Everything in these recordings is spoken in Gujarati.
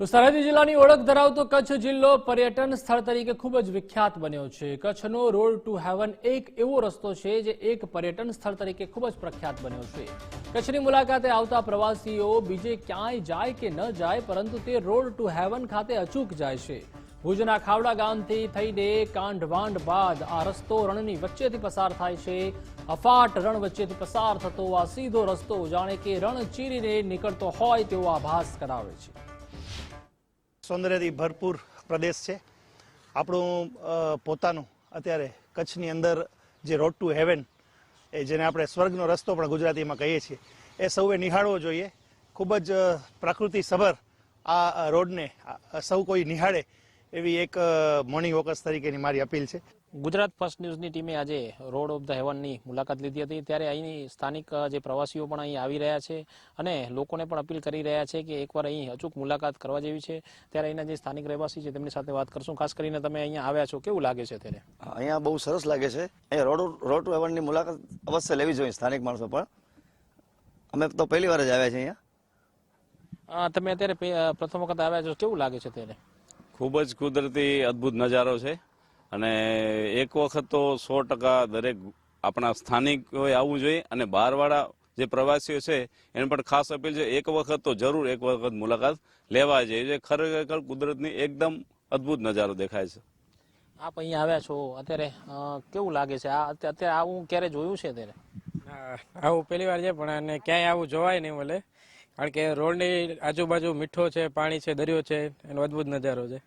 તો સરહદી જિલ્લાની ઓળખ ધરાવતો કચ્છ જિલ્લો પર્યટન સ્થળ તરીકે ખૂબ જ વિખ્યાત બન્યો છે। કચ્છનો રોડ ટુ હેવન એક એવો રસ્તો છે જે એક પર્યટન સ્થળ તરીકે ખૂબ જ પ્રખ્યાત બન્યો છે। કચ્છની મુલાકાતે આવતા પ્રવાસીઓ બીજે ક્યાંય જાય કે ન જાય પરંતુ તે રોડ ટુ હેવન ખાતે અચૂક જાય છે। ભુજના ખાવડા ગામથી થઈને કાંઢવાંડ બાદ આ રસ્તો રણની વચ્ચેથી પસાર થાય છે। અફાટ રણ વચ્ચેથી પસાર થતો આ સીધો રસ્તો જાણે કે રણ ચીરીને નીકળતો હોય તેવો આભાસ કરાવે છે। સૌંદર્યથી ભરપૂર પ્રદેશ છે આપણું પોતાનું। અત્યારે કચ્છની અંદર જે રોડ ટુ હેવન એ જેને આપણે સ્વર્ગનો રસ્તો પણ ગુજરાતીમાં કહીએ છીએ એ સૌએ નિહાળવો જોઈએ। ખૂબ જ પ્રકૃતિસભર આ રોડને સૌ કોઈ નિહાળે એવી એક મોર્નિંગ વોકર્સ તરીકેની મારી અપીલ છે। ગુજરાત ફર્સ્ટ ન્યૂઝની ટીમે આજે રોડ ઓફ ધ હેવનની મુલાકાત લીધી હતી। ત્યારે અહીંની સ્થાનિક જે પ્રવાસીઓ પણ અહીં આવી રહ્યા છે અને લોકોને પણ અપીલ કરી રહ્યા છે કે એકવાર અહીં અચૂક મુલાકાત કરવા જેવી છે। ત્યારે અહીંના જે સ્થાનિક રહેવાસી છે તેમની સાથે વાત કરશું। ખાસ કરીને તમે અહીંયા આવ્યા છો, કેવું લાગે છે? ત્યારે અહીંયા બહુ સરસ લાગે છે। અહીંયા રોડ ટુ હેવનની મુલાકાત અવશ્ય લેવી જોઈએ સ્થાનિક માણસો પણ। અમે તો પહેલી વાર જ આવ્યા છીએ અહીંયા। તમે અત્યારે પ્રથમ વખત આવ્યા છો, કેવું લાગે છે? ત્યારે ખૂબ જ કુદરતી અદ્ભુત નજારો છે અને એક વખત તો 100% દરેક આપણા સ્થાનિકોએ આવવું જોઈએ અને બહારવાળા જે પ્રવાસીઓ છે એને પણ ખાસ અપીલ છે એક વખત તો જરૂર એક વખત મુલાકાત લેવા જોઈએ। ખરેખર કુદરતની એકદમ અદ્ભુત નજારો દેખાય છે। આપ અહીંયા આવ્યા છો, અત્યારે કેવું લાગે છે? અત્યારે આવું ક્યારે જોયું છે? ત્યારે આવું પહેલી વાર છે પણ ક્યાંય આવું જોવાય નહીં મળે, કારણ કે રોડની આજુબાજુ મીઠો છે, પાણી છે, દરિયો છે, એનો અદ્ભુત નજારો છે।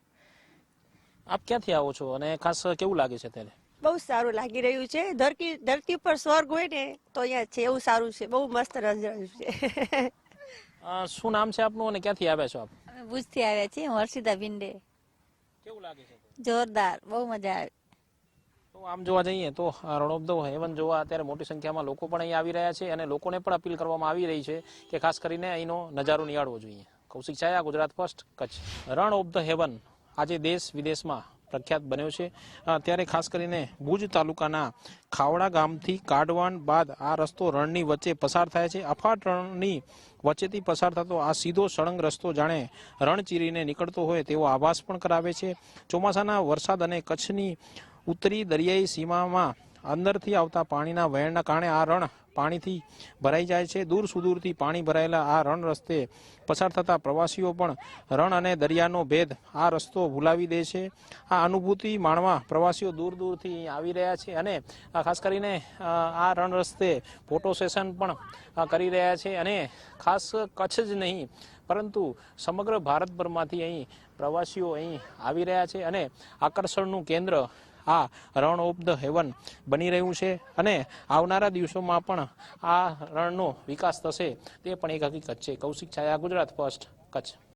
આપ ક્યાંથી આવો છો અને ખાસ કેવું લાગે છે? ત્યારે બહુ સારું લાગી રહ્યું છે। ધરતી પર સ્વર્ગ હોય ને તો અહીંયા છે, એવું સારું છે, બહુ મસ્ત નજારો છે। શું નામ છે આપનું અને ક્યાંથી આવ્યા છો આપ? અમે ભુજથી આવ્યા છીએ, હર્ષિતા ભિંડે। કેવું લાગે છે? જોરદાર, બહુ મજા આવે। તો આમ જોવા જઈએ તો રણ ઓફ ધ હેવન જોવા અત્યારે મોટી સંખ્યામાં લોકો પણ અહીં આવી રહ્યા છે અને લોકોને પણ અપીલ કરવામાં આવી રહી છે કે ખાસ કરીને અહીંનો નજારો નિહાળવો જોઈએ। Kaushik Chhaya, Gujarat first, Kutch. Rann of the heaven આજે દેશ વિદેશમાં પ્રખ્યાત બન્યો છે। ત્યારે ખાસ કરીને ભુજ તાલુકાના ખાવડા ગામથી કાઢવાણ બાદ આ રસ્તો રણની વચ્ચે પસાર થાય છે। અફાટ રણની વચ્ચેથી પસાર થતો આ સીધો સળંગ રસ્તો જાણે રણ ચીરીને નીકળતો હોય તેવો આભાસ પણ કરાવે છે। ચોમાસાના વરસાદ અને કચ્છની ઉત્તરી દરિયાઈ સીમામાં અંદરથી આવતા પાણીના વહેણના કારણે આ રણ પાણીથી ભરાઈ જાય છે। દૂર સુદૂરથી પાણી ભરાયેલા આ રણ રસ્તે પસાર થતા પ્રવાસીઓ પણ રણ અને દરિયાનો ભેદ આ રસ્તો ભૂલાવી દે છે। આ અનુભૂતિ માણવા પ્રવાસીઓ દૂર દૂરથી આવી રહ્યા છે અને ખાસ કરીને આ રણ રસ્તે ફોટો સેશન પણ કરી રહ્યા છે અને ખાસ કચ્છ જ નહીં પરંતુ સમગ્ર ભારતભરમાંથી અહીં પ્રવાસીઓ અહીં આવી રહ્યા છે અને આકર્ષણનું કેન્દ્ર આ રણ ઓફ ધ હેવન બની રહ્યું છે અને આવનારા દિવસોમાં પણ આ રણનો વિકાસ થશે તે પણ એક હકીકત છે। કૌશિક છાયા, ગુજરાત ફર્સ્ટ, કચ્છ।